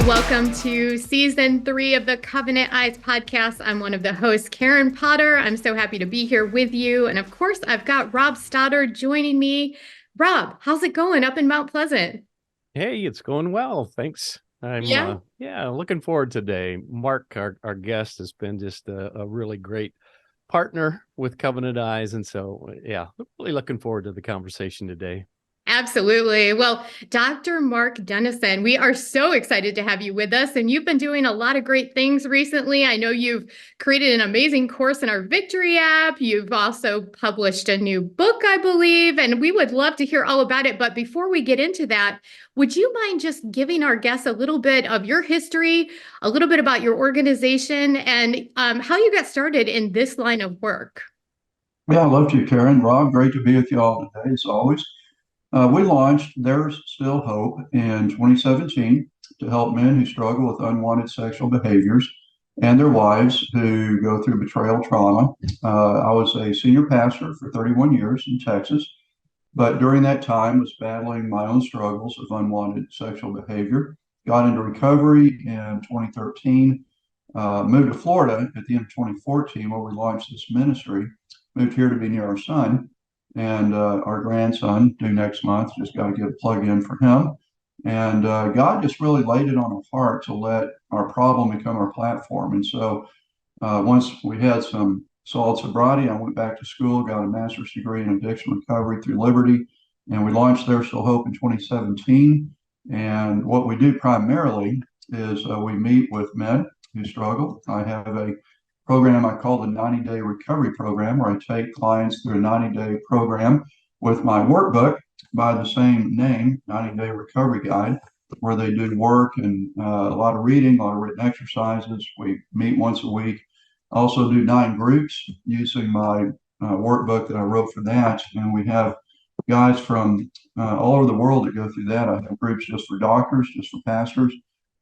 Welcome to season 3 of the Covenant Eyes podcast. I'm one of the hosts, Karen Potter. I'm so happy to be here with you. And of course, I've got Rob Stoddard joining me. Rob, how's it going up in Mount Pleasant? Hey, it's going well. Thanks. I'm Yeah, looking forward today. Mark, our guest, has been just a really great partner with Covenant Eyes. And so, yeah, really looking forward to the conversation today. absolutely. Well, Dr. Mark Denison, we are so excited to have you with us. And you've been doing a lot of great things recently. I know you've created an amazing course in our Victory app. You've also published a new book, I believe, and we would love to hear all about it. But before we get into that, would you mind just giving our guests a little bit of your history, a little bit about your organization, and how you got started in this line of work? Yeah, I love you, Karen. Rob, great to be with you all today, as always. We launched There's Still Hope in 2017 to help men who struggle with unwanted sexual behaviors and their wives who go through betrayal trauma. I was a senior pastor for 31 years in Texas, but during that time was battling my own struggles of unwanted sexual behavior. Got into recovery in 2013, moved to Florida at the end of 2014 where we launched this ministry. Moved here to be near our son and our grandson due next month. Just got to get a plug in for him. And God just really laid it on our heart to let our problem become our platform. And so once we had some solid sobriety, I went back to school, got a master's degree in addiction recovery through Liberty, and we launched There's Still Hope in 2017. And what we do primarily is we meet with men who struggle. I have a program I call the 90-day recovery program, where I take clients through a 90-day program with my workbook by the same name, 90-day recovery guide, where they do work and a lot of reading, a lot of written exercises. We meet once a week. I also do 9 groups using my workbook that I wrote for that. And we have guys from all over the world that go through that. I have groups just for doctors, just for pastors,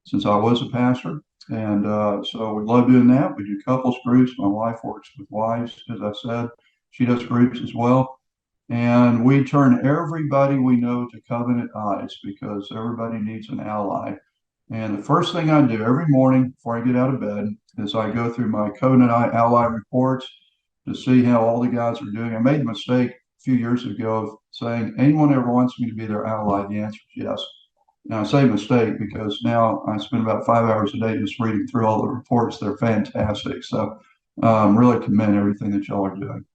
since I was a pastor. And so we love doing that. We do couples groups. My wife works with wives, as I said. She does groups as well. And we turn everybody we know to Covenant Eyes because everybody needs an ally. And the first thing I do every morning before I get out of bed is I go through my Covenant Eye ally reports to see how all the guys are doing. I made the mistake a few years ago of saying, anyone ever wants me to be their ally? The answer is yes. Now, I say mistake because now I spend about 5 hours a day just reading through all the reports. They're fantastic. So really commend everything that y'all are doing.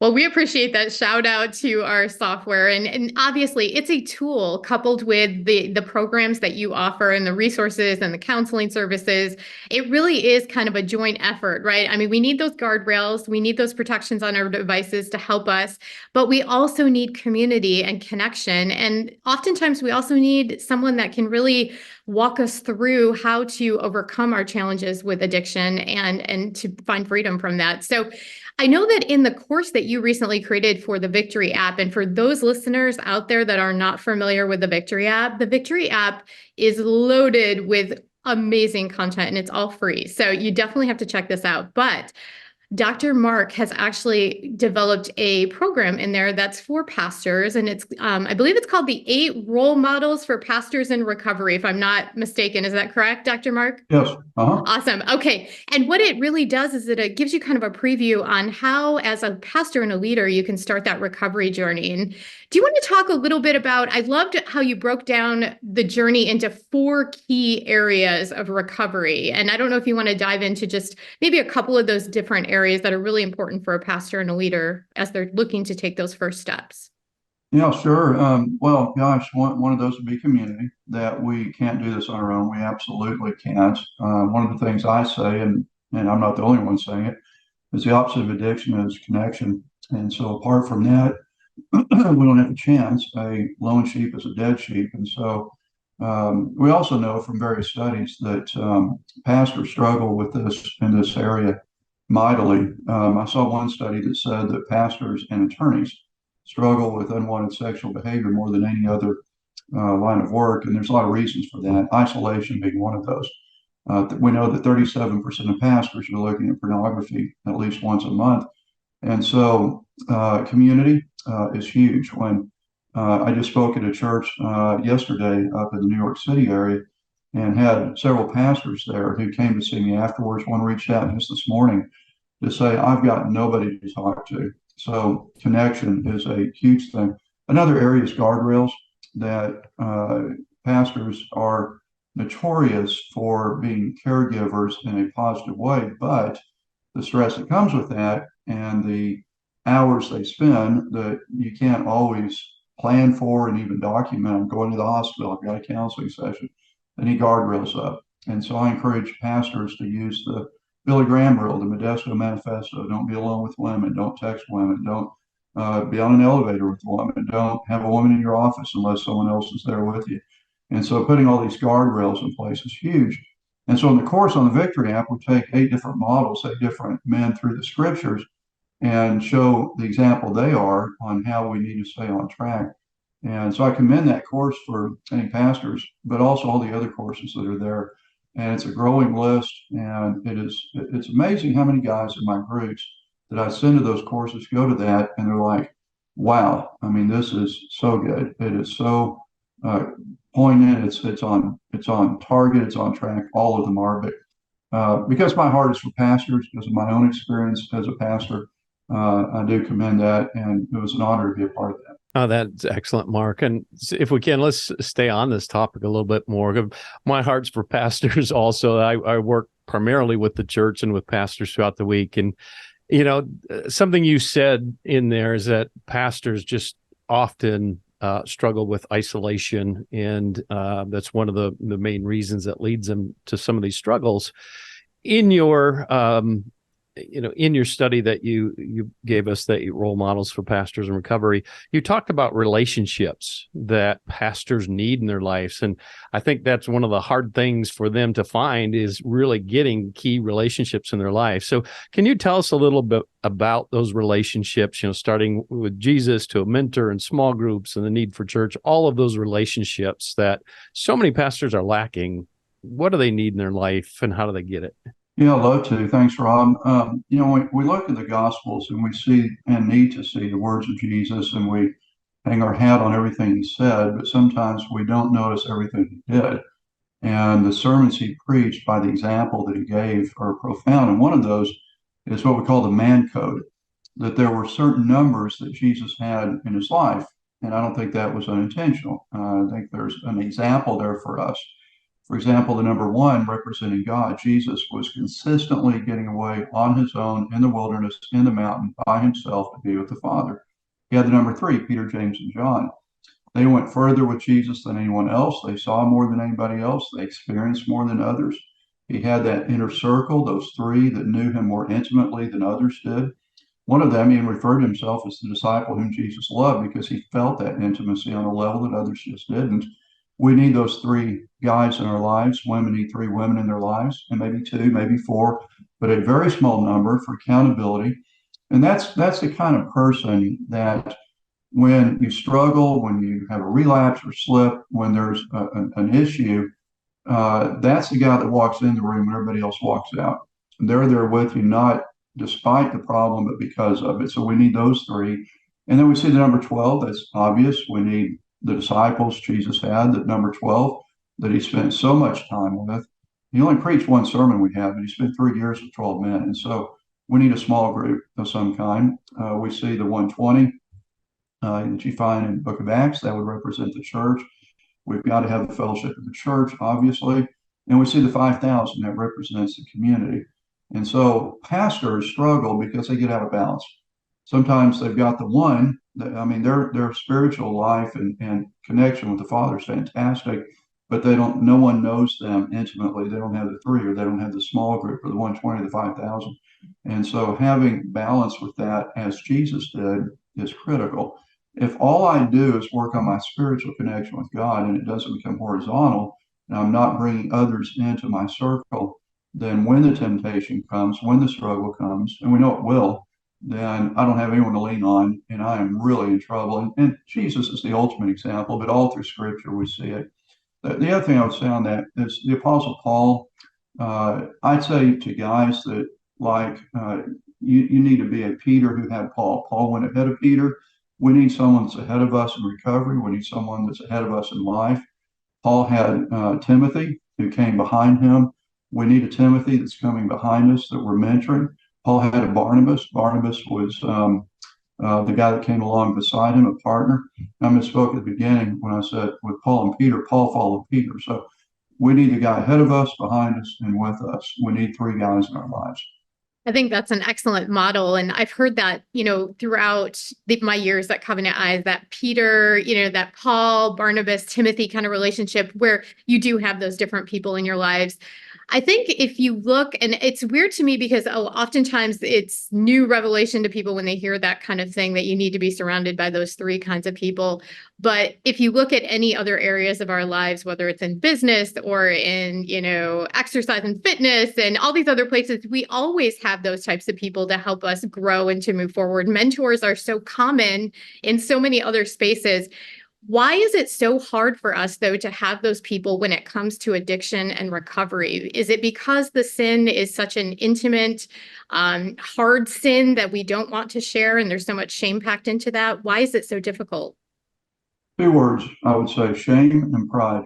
Well, we appreciate that shout out to our software. And obviously, it's a tool coupled with the programs that you offer and the resources and the counseling services. It really is kind of a joint effort, right? I mean, we need those guardrails, we need those protections on our devices to help us, but we also need community and connection. And oftentimes, we also need someone that can really walk us through how to overcome our challenges with addiction and to find freedom from that. So I know that in the course that you recently created for the Victory app, and for those listeners out there that are not familiar with the Victory app is loaded with amazing content and it's all free. So you definitely have to check this out. But Dr. Mark has actually developed a program in there that's for pastors, and it's I believe it's called the 8 Role Models for Pastors in Recovery, if I'm not mistaken. Is that correct, Dr. Mark? Yes. Uh-huh. Awesome. Okay. And what it really does is that it gives you kind of a preview on how, as a pastor and a leader, you can start that recovery journey. And do you want to talk a little bit about, I loved how you broke down the journey into 4 key areas of recovery. And I don't know if you want to dive into just maybe a couple of those different areas that are really important for a pastor and a leader as they're looking to take those first steps. Yeah, sure. Well, gosh, one of those would be community, that we can't do this on our own. We absolutely can't. One of the things I say, and I'm not the only one saying it, is the opposite of addiction is connection. And so apart from that, we don't have a chance. A lone sheep is a dead sheep. And so we also know from various studies that pastors struggle with this in this area mightily. I saw one study that said that pastors and attorneys struggle with unwanted sexual behavior more than any other line of work. And there's a lot of reasons for that, isolation being one of those. We know that 37% of pastors are looking at pornography at least once a month. And so community is huge. When I just spoke at a church yesterday up in the New York City area, and had several pastors there who came to see me afterwards. One reached out just this morning to say, I've got nobody to talk to. So connection is a huge thing. Another area is guardrails that pastors are notorious for being caregivers in a positive way, but the stress that comes with that and the hours they spend that you can't always plan for and even document. I'm going to the hospital, I've got a counseling session. They need guardrails up. And so I encourage pastors to use the Billy Graham rule, the Modesto Manifesto. Don't be alone with women. Don't text women. Don't be on an elevator with a woman. Don't have a woman in your office unless someone else is there with you. And so putting all these guardrails in place is huge. And so in the course on the Victory app, we take 8 different models, 8 different men through the scriptures, and show the example they are on how we need to stay on track. And so I commend that course for any pastors, but also all the other courses that are there. And it's a growing list, and it's amazing how many guys in my groups that I send to those courses go to that, and they're like, wow, I mean, this is so good. It is so poignant. It's on target. It's on track. All of them are, but because my heart is for pastors, because of my own experience as a pastor, I do commend that, and it was an honor to be a part of that. Oh, that's excellent, Mark. And if we can, let's stay on this topic a little bit more. My heart's for pastors also. I work primarily with the church and with pastors throughout the week. And, something you said in there is that pastors just often struggle with isolation. And that's one of the main reasons that leads them to some of these struggles. In your in your study that you gave us, that role models for pastors in recovery, you talked about relationships that pastors need in their lives. And I think that's one of the hard things for them to find, is really getting key relationships in their life. So can you tell us a little bit about those relationships, starting with Jesus to a mentor and small groups and the need for church, all of those relationships that so many pastors are lacking? What do they need in their life, and how do they get it? Yeah, I'd love to. Thanks, Rob. We look at the Gospels and we see and need to see the words of Jesus, and we hang our hat on everything he said, but sometimes we don't notice everything he did. And the sermons he preached, by the example that he gave, are profound. And one of those is what we call the man code, that there were certain numbers that Jesus had in his life. And I don't think that was unintentional. I think there's an example there for us. For example, the number 1 representing God, Jesus was consistently getting away on his own in the wilderness, in the mountain, by himself to be with the Father. He had the number 3, Peter, James, and John. They went further with Jesus than anyone else. They saw more than anybody else. They experienced more than others. He had that inner circle, those 3 that knew him more intimately than others did. One of them, he referred to himself as the disciple whom Jesus loved, because he felt that intimacy on a level that others just didn't. We need those 3 guys in our lives. Women need 3 women in their lives, and maybe 2, maybe 4, but a very small number for accountability. And that's the kind of person that when you struggle, when you have a relapse or slip, when there's an issue, that's the guy that walks in the room when everybody else walks out. They're there with you, not despite the problem, but because of it. So we need those 3. And then we see the number 12. That's obvious. We need the disciples Jesus had, that number 12, that he spent so much time with. He only preached 1 sermon we have, but he spent 3 years with 12 men. And so we need a small group of some kind. We see the 120 that you find in the book of Acts, that would represent the church. We've got to have the fellowship of the church, obviously. And we see the 5,000 that represents the community. And so pastors struggle because they get out of balance. Sometimes they've got the 1 that, their spiritual life and connection with the Father is fantastic, but no one knows them intimately. They don't have the 3, or they don't have the small group, or the 120, the 5,000. And so having balance with that, as Jesus did, is critical. If all I do is work on my spiritual connection with God and it doesn't become horizontal, and I'm not bringing others into my circle, then when the temptation comes, when the struggle comes, and we know it will, then I don't have anyone to lean on, and I am really in trouble. And Jesus is the ultimate example, but all through Scripture we see it. The other thing I would say on that is the Apostle Paul. I'd say to guys that you need to be a Peter who had Paul. Paul went ahead of Peter. We need someone that's ahead of us in recovery. We need someone that's ahead of us in life. Paul had Timothy, who came behind him. We need a Timothy that's coming behind us that we're mentoring. Paul had a Barnabas. Barnabas was the guy that came along beside him, a partner. I misspoke at the beginning when I said with Paul and Peter, Paul followed Peter. So we need a guy ahead of us, behind us, and with us. We need three guys in our lives. I think that's an excellent model. And I've heard that, throughout my years at Covenant Eyes, that Peter, that Paul, Barnabas, Timothy kind of relationship where you do have those different people in your lives. I think if you look, and it's weird to me because oftentimes it's new revelation to people when they hear that kind of thing, that you need to be surrounded by those three kinds of people. But if you look at any other areas of our lives, whether it's in business or in, exercise and fitness and all these other places, we always have those types of people to help us grow and to move forward. Mentors are so common in so many other spaces. Why is it so hard for us, though, to have those people when it comes to addiction and recovery? Is it because the sin is such an intimate, hard sin that we don't want to share, and there's so much shame packed into that? Why is it so difficult? Two words, I would say: shame and pride.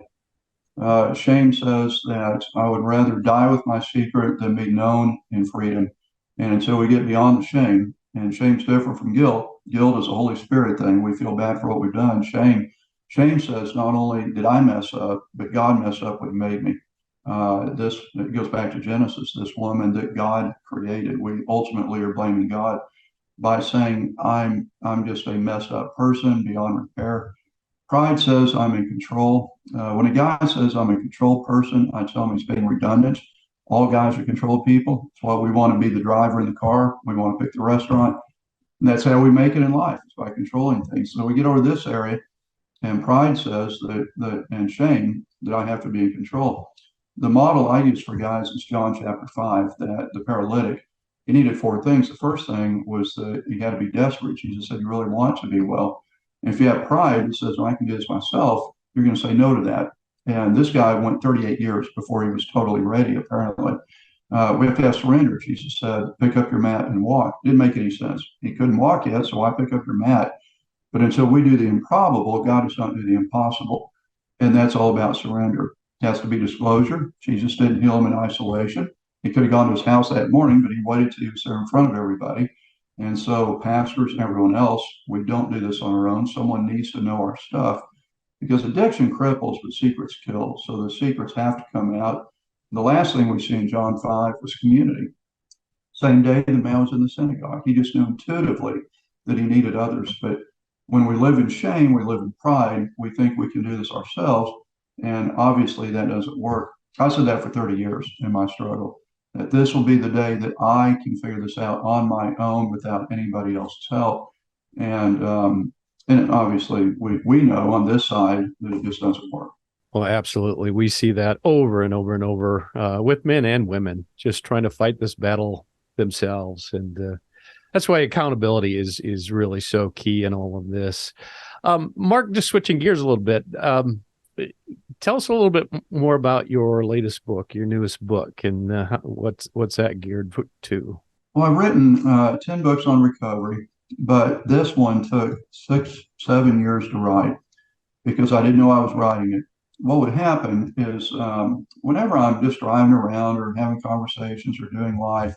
Shame says that I would rather die with my secret than be known in freedom. And until we get beyond the shame, and shame's different from guilt. Guilt is a Holy Spirit thing. We feel bad for what we've done. Shame says not only did I mess up, but God messed up what made me. It goes back to Genesis, this woman that God created. We ultimately are blaming God by saying, I'm just a messed up person beyond repair. Pride says I'm in control. When a guy says I'm a control person, I tell him he's being redundant. All guys are control people. It's why we want to be the driver in the car. We want to pick the restaurant. And that's how we make it in life. It's by controlling things. So we get over this area, and pride says and shame that I have to be in control. The model I use for guys is John chapter 5, that the paralytic, he needed four things. The first thing was that he had to be desperate. Jesus said, you really want to be well. And if you have pride that says, well, I can do this myself, you're going to say no to that. And this guy went 38 years before he was totally ready, apparently. We have to have surrender. Jesus said, pick up your mat and walk. Didn't make any sense. He couldn't walk yet, so why pick up your mat? But until we do the improbable, God does not do the impossible. And that's all about surrender. It has to be disclosure. Jesus didn't heal him in isolation. He could have gone to his house that morning, but he waited till he was there in front of everybody. And so pastors and everyone else, we don't do this on our own. Someone needs to know our stuff, because addiction cripples, but secrets kill. So the secrets have to come out. The last thing we see in John 5 was community. Same day the man was in the synagogue. He just knew intuitively that he needed others. But when we live in shame, we live in pride, we think we can do this ourselves. And obviously that doesn't work. I said that for 30 years in my struggle, that this will be the day that I can figure this out on my own without anybody else's help. And obviously we know on this side that it just doesn't work. Well, absolutely. We see that over and over and over with men and women just trying to fight this battle themselves. And that's why accountability is really so key in all of this. Mark, just switching gears a little bit, tell us a little bit more about your latest book, your newest book, and what's that geared to? Well, I've written 10 books on recovery, but this one took 6-7 years to write because I didn't know I was writing it. What would happen is whenever I'm just driving around or having conversations or doing life,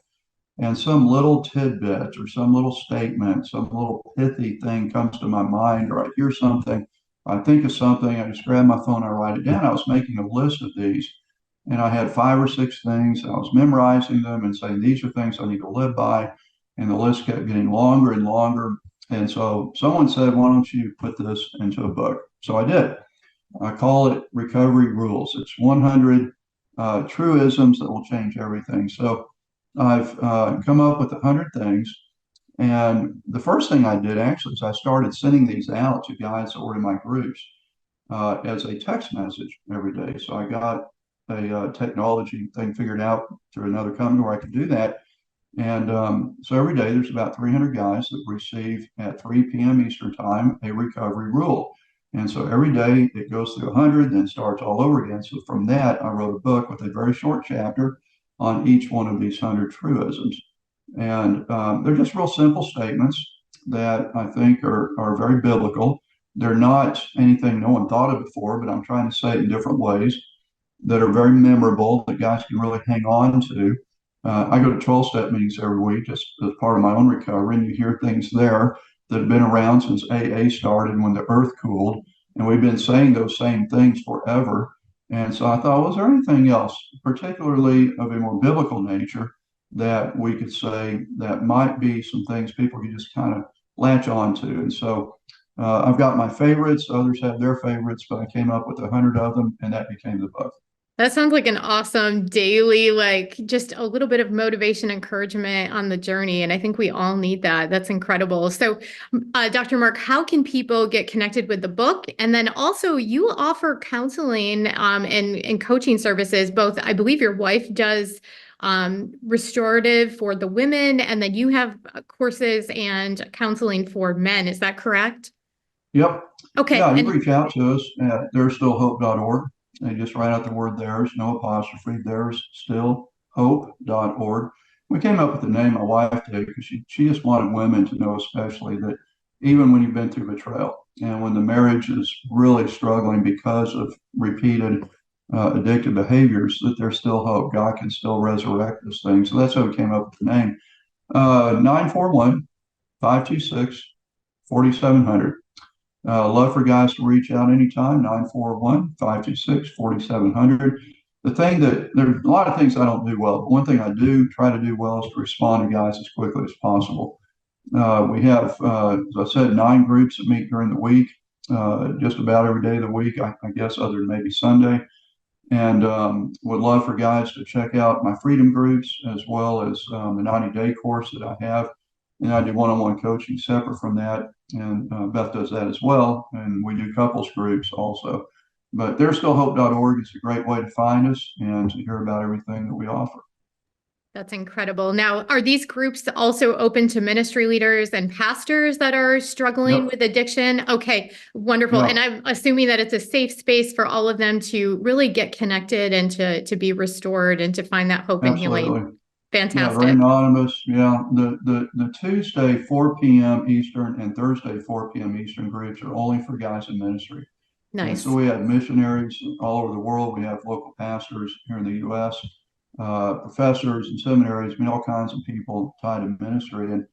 and some little tidbit or some little statement, some little pithy thing comes to my mind, or I hear something, I think of something, I just grab my phone, I write it down. I was making a list of these, and I had 5 or 6 things. I was memorizing them and saying, these are things I need to live by. And the list kept getting longer and longer. And so someone said, why don't you put this into a book? So I did. I call it Recovery Rules. It's 100 truisms that will change everything. So I've come up with 100 things. And the first thing I did actually is I started sending these out to guys that were in my groups as a text message every day. So I got a technology thing figured out through another company where I could do that. And so every day there's about 300 guys that receive at 3 p.m. Eastern time a recovery rule. And so every day it goes through 100, then starts all over again. So from that, I wrote a book with a very short chapter on each one of these 100 truisms. And they're just real simple statements that I think are very biblical. they're not anything no one thought of before, but I'm trying to say it in different ways that are very memorable that guys can really hang on to. I go to 12-step meetings every week just as part of my own recovery, and you hear things there that have been around since AA started when the earth cooled. And we've been saying those same things forever. And so I thought, was there anything else, particularly of a more biblical nature, that we could say that might be some things people could just kind of latch on to? And so I've got my favorites, others have their favorites, but I came up with 100 of them, and that became the book. That sounds like an awesome daily, like just a little bit of motivation, encouragement on the journey. And I think we all need that. That's incredible. So, Dr. Mark, how can people get connected with the book? And then also you offer counseling and coaching services, both, I believe your wife does restorative for the women, and then you have courses and counseling for men. Is that correct? Yep. Okay. Yeah, you And reach out to us at there'sstillhope.org. They just write out the word theirs, no apostrophe, there'sstillhope.org. We came up with the name my wife did because she just wanted women to know, especially, that even when you've been through betrayal and when the marriage is really struggling because of repeated addictive behaviors, that there's still hope. God can still resurrect this thing. So that's how we came up with the name. 941 526 4700. Love for guys to reach out anytime, 941-526-4700. The thing that there's a lot of things I don't do well, but one thing I do try to do well is to respond to guys as quickly as possible. We have, as I said, 9 groups that meet during the week, just about every day of the week, I guess, other than maybe Sunday. And would love for guys to check out my freedom groups as well as the 90-day course that I have. And I do one-on-one coaching separate from that. And Beth does that as well. And we do couples groups also. But there'sstillhope.org is a great way to find us and to hear about everything that we offer. that's incredible. Now, are these groups also open to ministry leaders and pastors that are struggling Yep. with addiction? Okay, wonderful. Yeah. And I'm assuming that it's a safe space for all of them to really get connected and to be restored and to find that hope and healing. Absolutely. Yeah, very Fantastic. anonymous. Yeah, the Tuesday 4 p.m. Eastern and Thursday 4 p.m. Eastern groups are only for guys in ministry. And Nice. so we have missionaries all over the world. We have local pastors here in the U.S., professors and seminaries, I mean, all kinds of people tied to ministry. And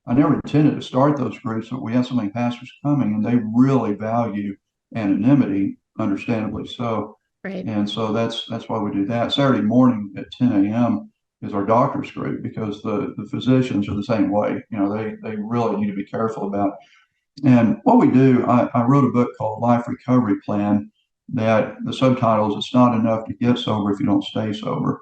I never intended to start those groups, but we have so many pastors coming, and they really value anonymity, understandably so. Right. And so that's why we do that. Saturday morning at 10 a.m. is our doctors group, because the physicians are the same way. You know, they really need to be careful about. And what we do, I wrote a book called Life Recovery Plan that the subtitle is "It's Not Enough to Get Sober If You Don't Stay Sober."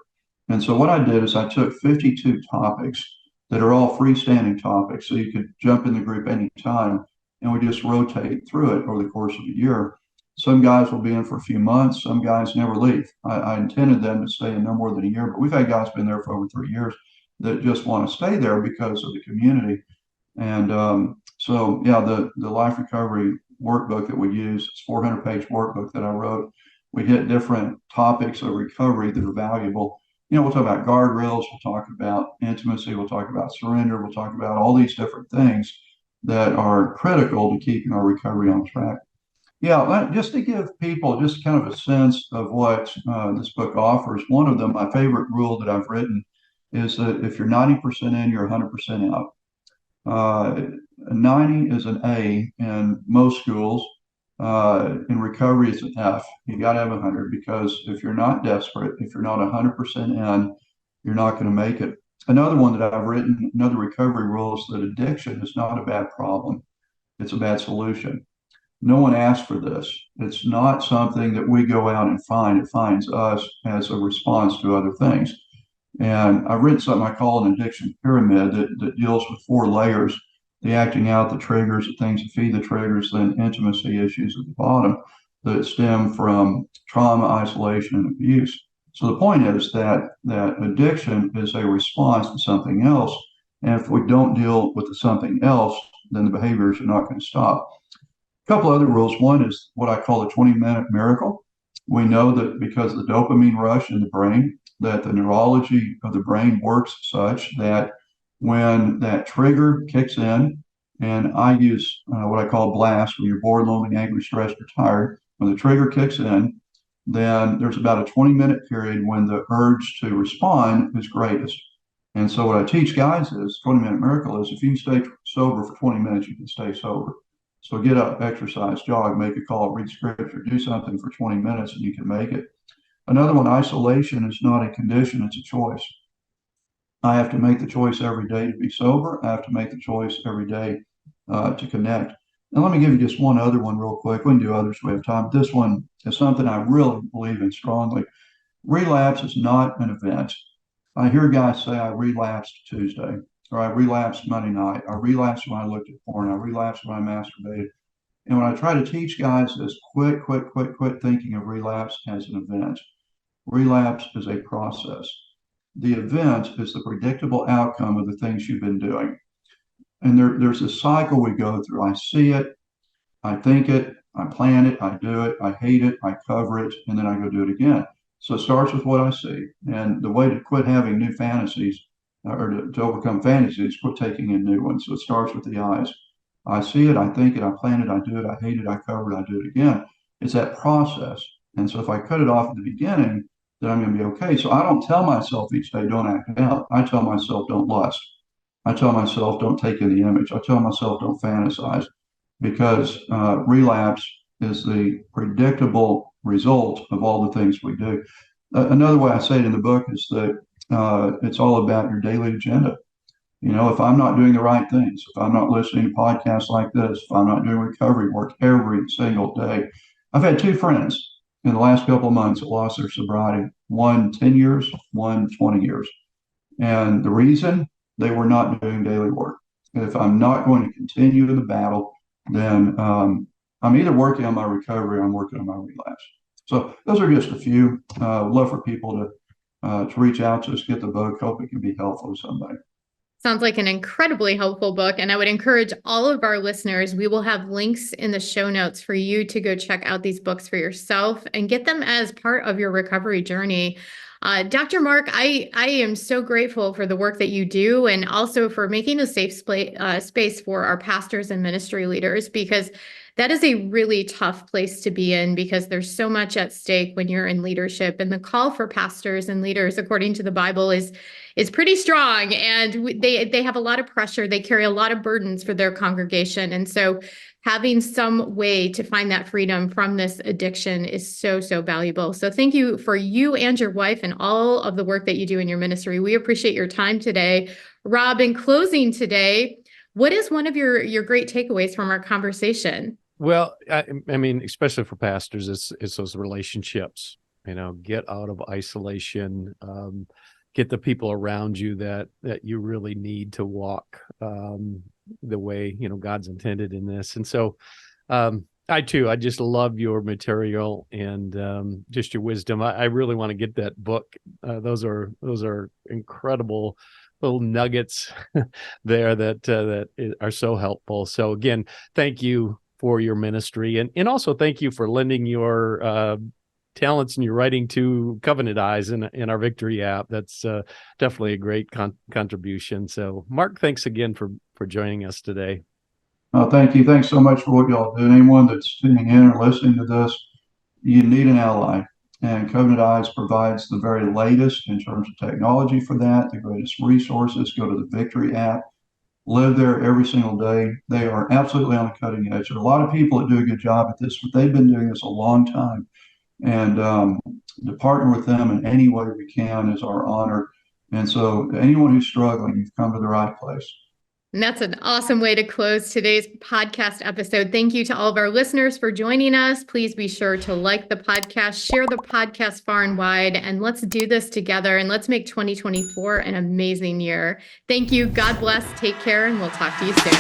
And so what I did is I took 52 topics that are all freestanding topics, so you could jump in the group anytime, and we just rotate through it over the course of a year. Some guys will be in for a few months. Some guys never leave. I intended them to stay in no more than a year, but we've had guys been there for over 3 years that just want to stay there because of the community. And so, yeah, the Life Recovery workbook that we use, it's a 400-page workbook that I wrote. We hit different topics of recovery that are valuable. You know, we'll talk about guardrails, we'll talk about intimacy, we'll talk about surrender, we'll talk about all these different things that are critical to keeping our recovery on track. Yeah, just to give people just kind of a sense of what this book offers, one of them, my favorite rule that I've written, is that if you're 90% in, you're 100% out. 90 is an A in most schools. In recovery, it's an F. You got to have 100, because if you're not desperate, if you're not 100% in, you're not going to make it. Another one that I've written, another recovery rule, is that addiction is not a bad problem. It's a bad solution. No one asked for this. It's not something that we go out and find. It finds us as a response to other things. And I've written something I call an addiction pyramid that deals with 4 layers: the acting out, the triggers, the things that feed the triggers, then intimacy issues at the bottom that stem from trauma, isolation, and abuse. So the point is that addiction is a response to something else. And if we don't deal with the something else, then the behaviors are not going to stop. A couple other rules. One is what I call the 20-minute miracle. We know that because of the dopamine rush in the brain, that the neurology of the brain works such that when that trigger kicks in, And I use what I call blast, when you're bored, lonely, angry, stressed, or tired. When the trigger kicks in, then there's about a 20-minute period when the urge to respond is greatest. And so what I teach guys is 20-minute miracle is if you can stay sober for 20 minutes, you can stay sober. So get up, exercise, jog, make a call, read scripture, do something for 20 minutes and you can make it. Another one, isolation is not a condition, it's a choice. I have to make the choice every day to be sober. I have to make the choice every day to connect. And let me give you just one other one real quick. We can do others if we have time. This one is something I really believe in strongly. Relapse is not an event. I hear guys say, I relapsed Tuesday, or I relapsed Monday night. I relapsed when I looked at porn. I relapsed when I masturbated. And when I try to teach guys this, quit thinking of relapse as an event. Relapse is a process. The event is the predictable outcome of the things you've been doing. And there's a cycle we go through. I see it, I think it, I plan it, I do it, I hate it, I cover it, and then I go do it again. So it starts with what I see. And the way to quit having new fantasies or to overcome fantasies, quit taking in new ones. So it starts with the eyes. I see it, I think it, I plan it, I do it, I hate it, I cover it, I do it again. It's that process. And so if I cut it off at the beginning, then I'm going to be okay. So I don't tell myself each day, don't act out. I tell myself, don't lust. I tell myself, don't take in the image. I tell myself, don't fantasize, because relapse is the predictable result of all the things we do. Another way I say it in the book is that it's all about your daily agenda. You know, if I'm not doing the right things, if I'm not listening to podcasts like this, if I'm not doing recovery work every single day. I've had two friends in the last couple of months that lost their sobriety, one 10 years, one 20 years. And the reason, they were not doing daily work. If I'm not going to continue the battle, then I'm either working on my recovery or I'm working on my relapse. So those are just a few. Love for people to reach out to us, get the book, hope it can be helpful to somebody. Sounds like an incredibly helpful book. And I would encourage all of our listeners, we will have links in the show notes for you to go check out these books for yourself and get them as part of your recovery journey. Dr. Mark, I am so grateful for the work that you do and also for making a safe space for our pastors and ministry leaders, because that is a really tough place to be in, because there's so much at stake when you're in leadership. And the call for pastors and leaders, according to the Bible, is pretty strong, and they have a lot of pressure. They carry a lot of burdens for their congregation. And so having some way to find that freedom from this addiction is so, so valuable. So thank you for you and your wife and all of the work that you do in your ministry. We appreciate your time today. Rob, in closing today, what is one of your great takeaways from our conversation? Well, I mean, especially for pastors, it's those relationships, you know, get out of isolation, get the people around you that you really need to walk the way, you know, God's intended in this. And so I just love your material and just your wisdom. I really want to get that book. Those are incredible little nuggets there that are so helpful. So again, thank you for your ministry, and also thank you for lending your talents and your writing to Covenant Eyes in our Victory app. That's definitely a great contribution. So Mark, thanks again for joining us today. Thank you. Thanks so much for what y'all do. Anyone that's tuning in or listening to this, you need an ally. And Covenant Eyes provides the very latest in terms of technology for that, the greatest resources. Go to the Victory app. Live there every single day. They are absolutely on the cutting edge. There are a lot of people that do a good job at this, but they've been doing this a long time. And to partner with them in any way we can is our honor. And so anyone who's struggling, you've come to the right place. And that's an awesome way to close today's podcast episode. Thank you to all of our listeners for joining us. Please be sure to like the podcast, share the podcast far and wide, and let's do this together. And let's make 2024 an amazing year. Thank you. God bless. Take care, and we'll talk to you soon.